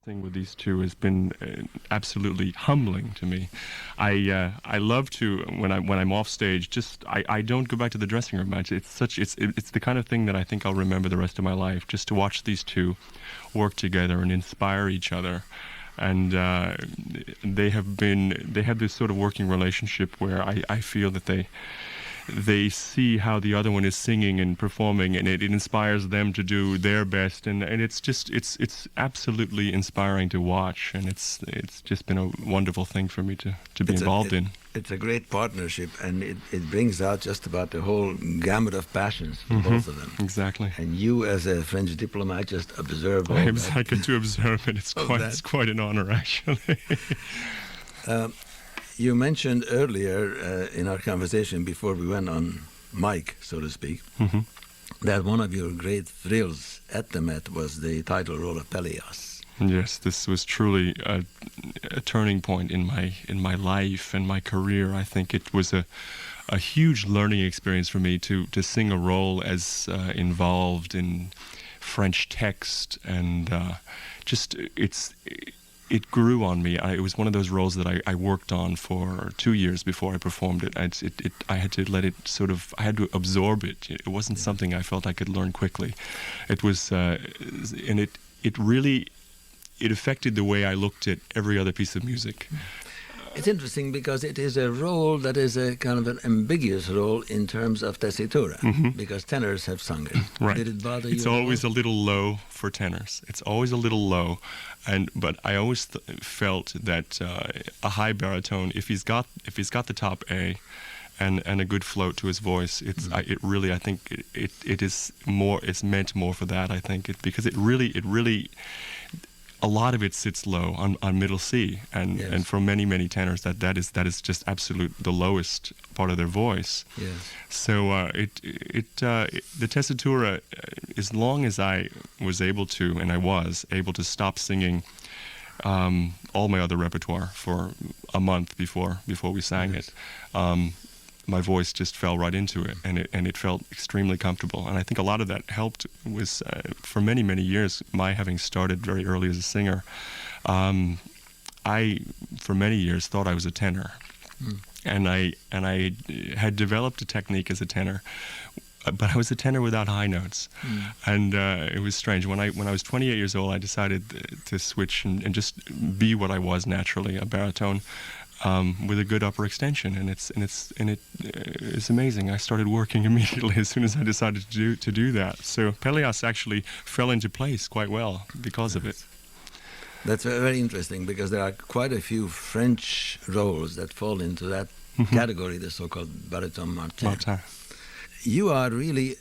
Thing with these two has been absolutely humbling to me. I love to when I'm off stage. I don't go back to the dressing room much. It's the kind of thing that I think I'll remember the rest of my life. Just to watch these two work together and inspire each other, and they have this sort of working relationship where I feel that they see how the other one is singing and performing, and it inspires them to do their best, and it's absolutely inspiring to watch, and it's just been a wonderful thing for me to be involved in. It's a great partnership, and it brings out just about the whole gamut of passions for both of them. Exactly. And you, as a French diplomat, just observe all that. I get to observe it. It's quite an honor, actually. You mentioned earlier in our conversation before we went on mic, so to speak, that one of your great thrills at the Met was the title role of Pagliacci. Yes, this was truly a turning point in my life and my career. I think it was a huge learning experience for me to sing a role as involved in French text, and it grew on me. It was one of those roles that I worked on for 2 years before I performed it. I had to let it I had to absorb it. It wasn't something I felt I could learn quickly. It was, and it affected the way I looked at every other piece of music. It's interesting because it is a role that is a kind of an ambiguous role in terms of tessitura, because tenors have sung it. Right. Did it bother you? It's always a little low for tenors. It's always a little low, but I always felt that a high baritone, if he's got the top A, and a good float to his voice, I think it is more. It's meant more for that. I think because it really. A lot of it sits low on middle C, and for many tenors that is just absolute the lowest part of their voice. Yes. So the tessitura, as long as I was able to stop singing all my other repertoire for a month before we sang it. My voice just fell right into it, and it felt extremely comfortable. And I think a lot of that helped was for many years, my having started very early as a singer. I for many years thought I was a tenor, and I had developed a technique as a tenor, but I was a tenor without high notes, and it was strange. When I was 28 years old, I decided to switch and just be what I was naturally, a baritone. With a good upper extension, and it's amazing. I started working immediately as soon as I decided to do that. So Pagliacci actually fell into place quite well because of it. That's very interesting, because there are quite a few French roles that fall into that category, the so-called baritone Martin. You are really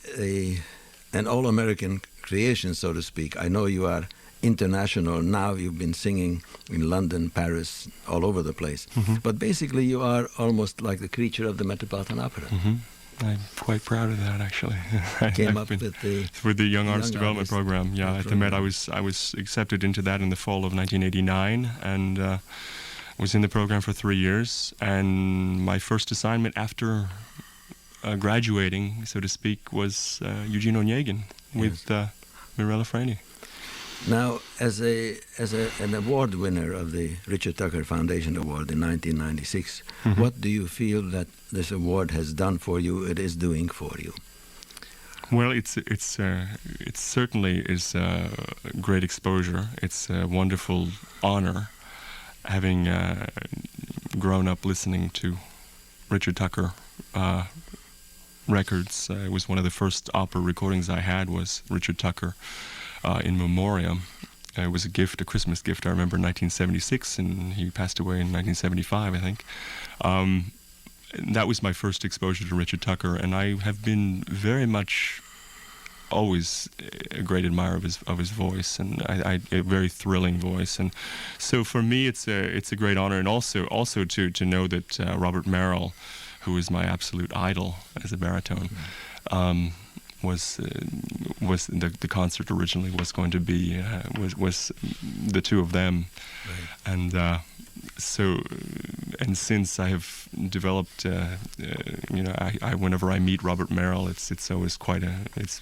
an all-American creation, so to speak. I know you are international now. You've been singing in London, Paris, all over the place. But basically you are almost like the creature of the Metropolitan Opera. I'm quite proud of that, actually. Came up with the Young Artist Development Program. Yeah, at the Met, I was accepted into that in the fall of 1989, and was in the program for 3 years. And my first assignment after graduating, so to speak, was Eugene Onegin with Mirella Freni. Now, as an award winner of the Richard Tucker Foundation Award in 1996, what do you feel that this award has done for you? It is doing for you. Well, it certainly is great exposure. It's a wonderful honor, having grown up listening to Richard Tucker records. It was one of the first opera recordings I had was Richard Tucker. In memoriam. It was a Christmas gift, I remember, in 1976, and he passed away in 1975, I think. That was my first exposure to Richard Tucker, and I have been very much always a great admirer of his voice, and a very thrilling voice. And so for me, it's a great honor, and also to know that Robert Merrill, who is my absolute idol as a baritone, was the concert originally was going to be was the two of them, right. And since I have developed I whenever I meet Robert Merrill, it's always quite that's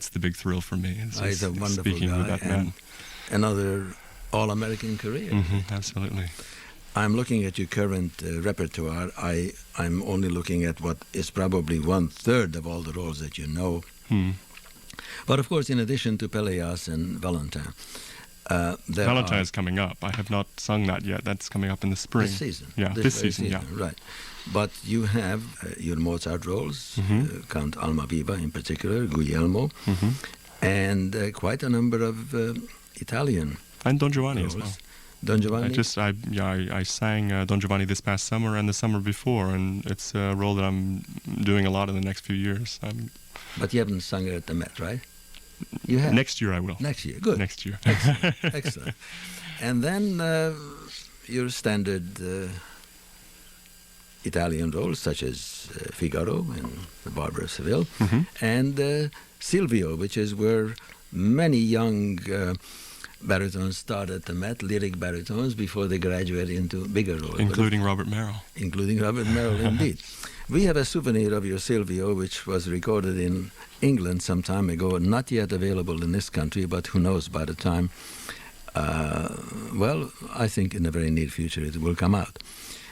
the big thrill for me. He's a wonderful speaking guy, with that man. Another all-American career. Absolutely. I'm looking at your current repertoire. I'm only looking at what is probably 1/3 of all the roles that you know. But of course, in addition to Pagliacci and Valentine, Valentine is coming up. I have not sung that yet. That's coming up in the spring. This season. Yeah, this season, yeah. Right. But you have your Mozart roles, Count Almaviva in particular, Guglielmo, and quite a number of Italian And Don Giovanni roles. as well. Don Giovanni? I sang Don Giovanni this past summer and the summer before, and it's a role that I'm doing a lot in the next few years. But you haven't sung it at the Met, right? You have. Next year I will. Next year, good. Next year. Excellent. Excellent. And then your standard Italian roles, such as Figaro in The Barber of Seville, and Silvio, which is where many young baritones start at the Met, lyric baritones, before they graduate into bigger roles. Including Robert Merrill. Including Robert Merrill, indeed. We have a souvenir of your Silvio, which was recorded in England some time ago, not yet available in this country, but who knows, by the time, I think in the very near future it will come out.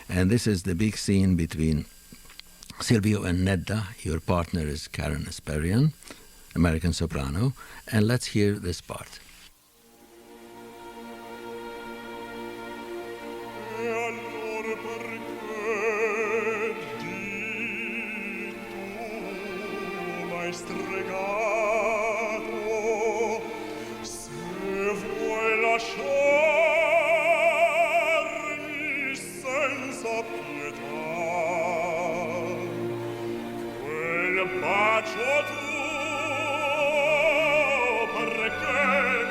And this is the big scene between Silvio and Nedda. Your partner is Kallen Esperian, American soprano, and let's hear this part. Bacio tuo, perché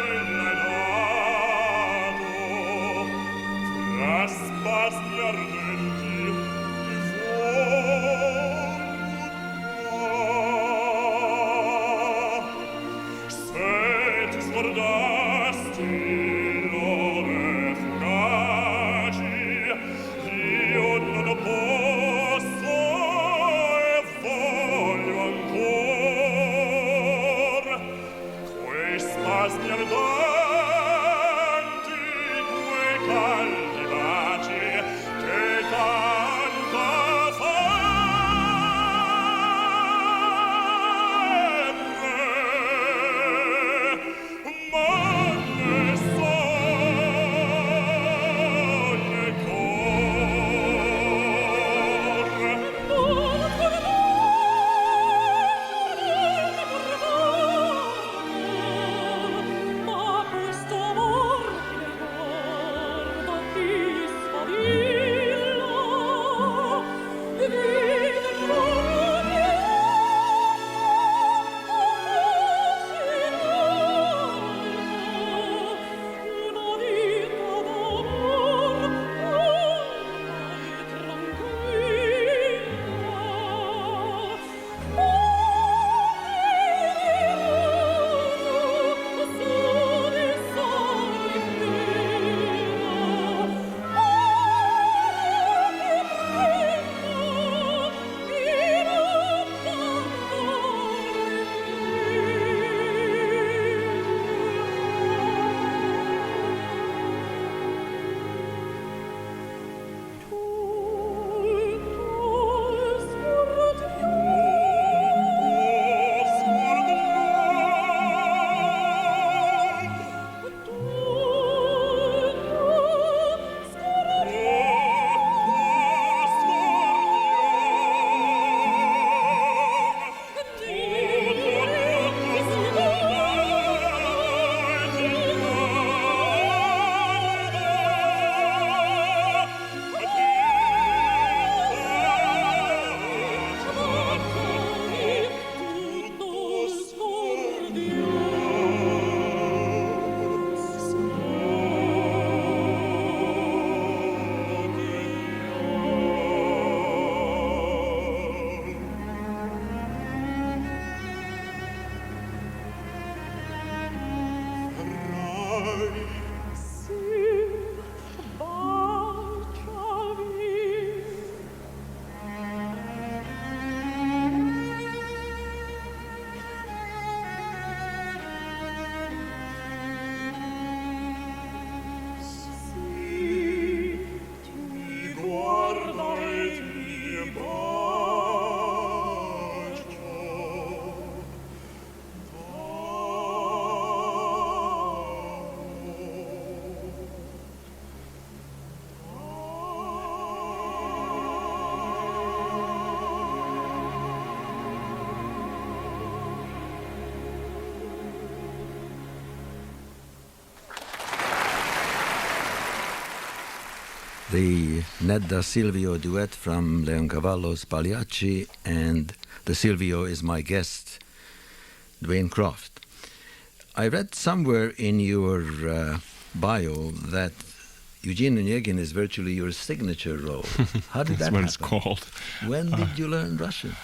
the Nedda Silvio duet from Leoncavallo's Pagliacci, and the Silvio is my guest, Dwayne Croft. I read somewhere in your bio that Eugene Onegin is virtually your signature role. How did that happen? That's what it's called. When did you learn Russian?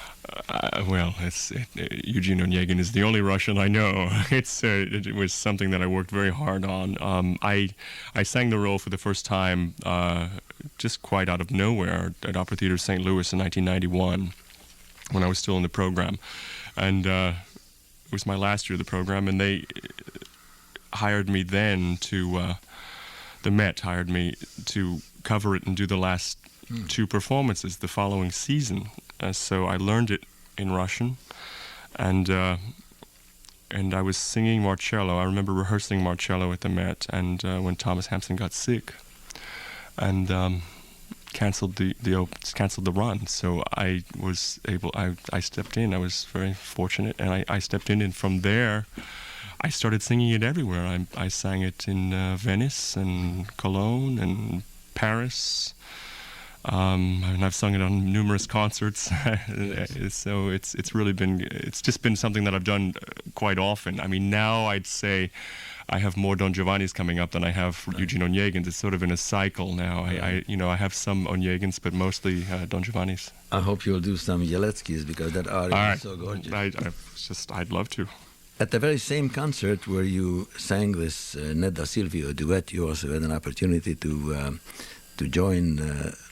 Eugene Onegin is the only Russian I know. It was something that I worked very hard on. I sang the role for the first time just quite out of nowhere at Opera Theatre St. Louis in 1991 when I was still in the program. And it was my last year of the program, and they hired me then to... the Met hired me to cover it and do the last two performances the following season. So I learned it in Russian, and I was singing Marcello. I remember rehearsing Marcello at the Met, and when Thomas Hampson got sick, and canceled the run. So I was able. I stepped in. I was very fortunate, and I stepped in, and from there, I started singing it everywhere. I sang it in Venice and Cologne and Paris. And I've sung it on numerous concerts. So it's just been something that I've done quite often. I mean, now I'd say I have more Don Giovanni's coming up than I have Eugene Onegins. It's sort of in a cycle now. I have some Onegins, but mostly Don Giovanni's. I hope you'll do some Yeletskis, because that aria is so gorgeous. I'd love to. At the very same concert where you sang this Nedda Silvio duet, you also had an opportunity to join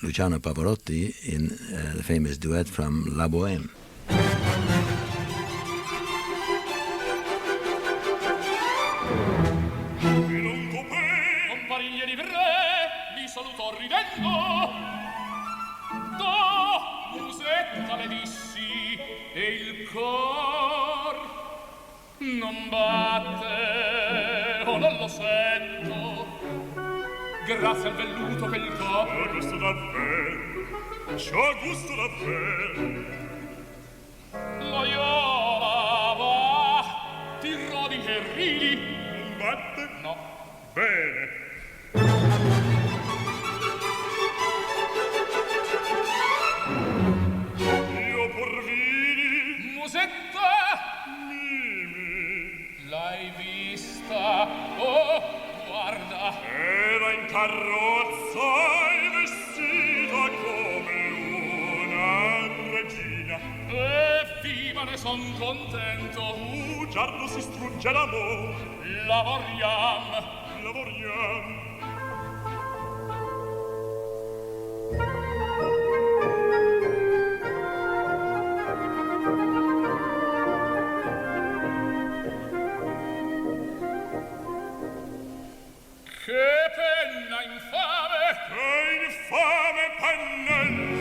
Luciano Pavarotti in the famous duet from La Bohème. In un coupé, compagnia di re, mi salutò ridendo. Da musetta le dissi, e il cor non batte, o non lo sento. Grazie al velluto che il cor c'ha gusto davvero, c'ha gusto davvero. Loyola va, ti rodi e ridi. Non batte? No. Bene. Io pur vidi musetta. Mimi. L'hai vista? Oh, guarda. Era in carrozza e vestita come una regina. Viva, ne son contento. Giarno si strugge l'amor. Lavoriam. Che penna infame! Che infame pennello!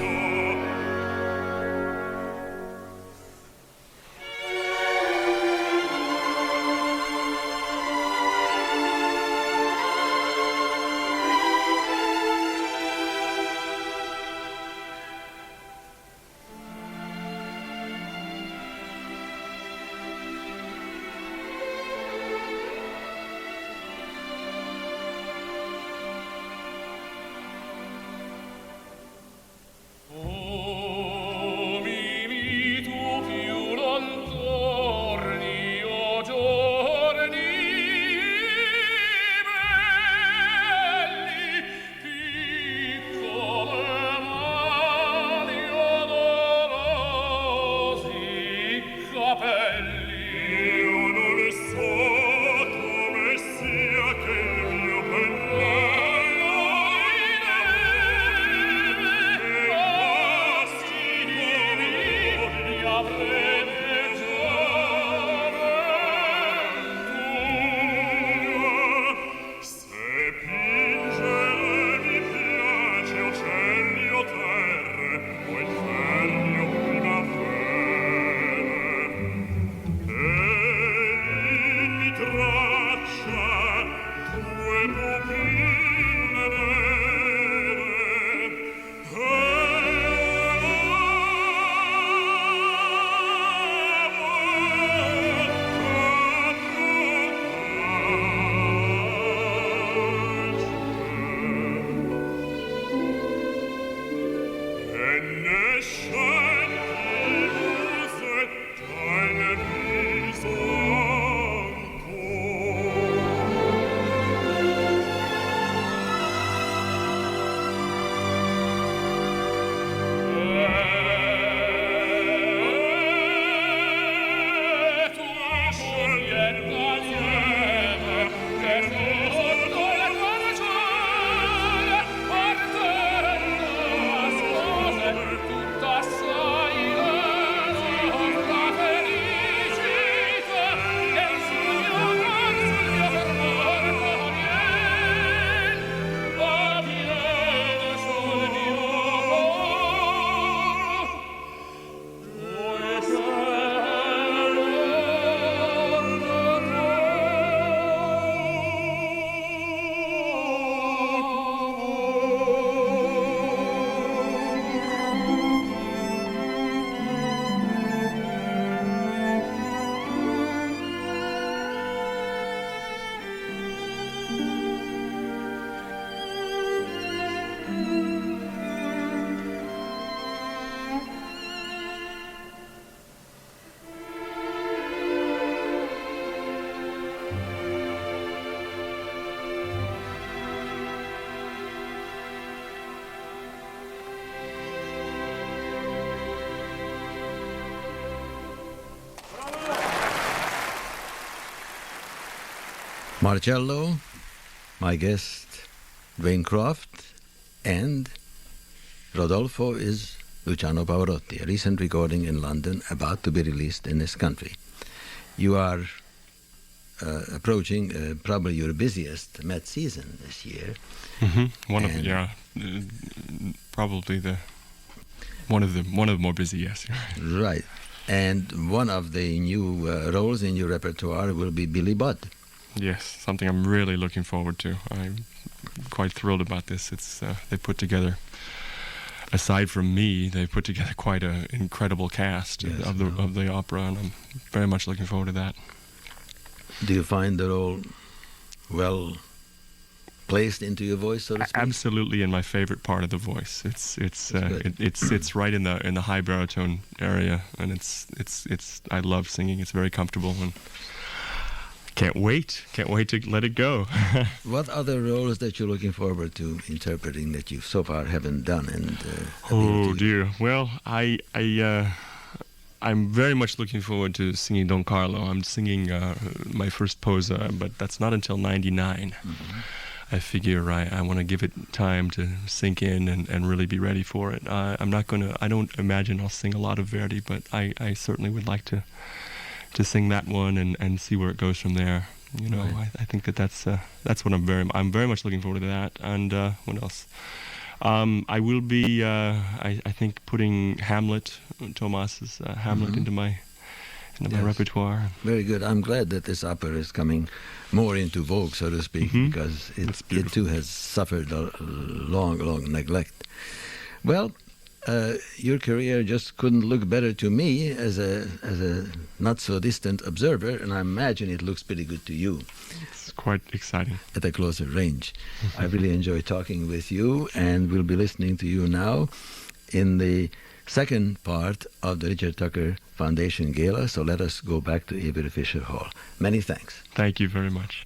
Marcello, my guest, Dwayne Croft, and Rodolfo is Luciano Pavarotti, a recent recording in London about to be released in this country. You are approaching probably your busiest Met season this year. Probably one of the more busy, yes. Right. And one of the new roles in your repertoire will be Billy Budd. Yes, something I'm really looking forward to. I'm quite thrilled about this. It's they put together, aside from me, they put together quite an incredible cast of the opera, and I'm very much looking forward to that. Do you find the role well placed into your voice, so to speak? Absolutely, in my favorite part of the voice. It sits right in the high baritone area, and it's I love singing. It's very comfortable, and can't wait to let it go. What other roles that you're looking forward to interpreting that you so far haven't done? And oh dear. Well, I'm very much looking forward to singing Don Carlo. I'm singing my first posa, but that's not until '99. Mm-hmm. I figure I want to give it time to sink in and really be ready for it. I don't imagine I'll sing a lot of Verdi, but I certainly would like to sing that one and see where it goes from there. You know, right. I think that's what I'm very much looking forward to that. And what else? I will be I think putting Hamlet, Thomas's Hamlet into my repertoire. Very good. I'm glad that this opera is coming more into vogue, so to speak, because it too has suffered a long neglect. Well, your career just couldn't look better to me as a not so distant observer, and I imagine it looks pretty good to you. It's quite exciting at a closer range. I really enjoy talking with you, and we'll be listening to you now in the second part of the Richard Tucker Foundation Gala. So let us go back to Avery Fisher Hall. Many thanks. Thank you very much.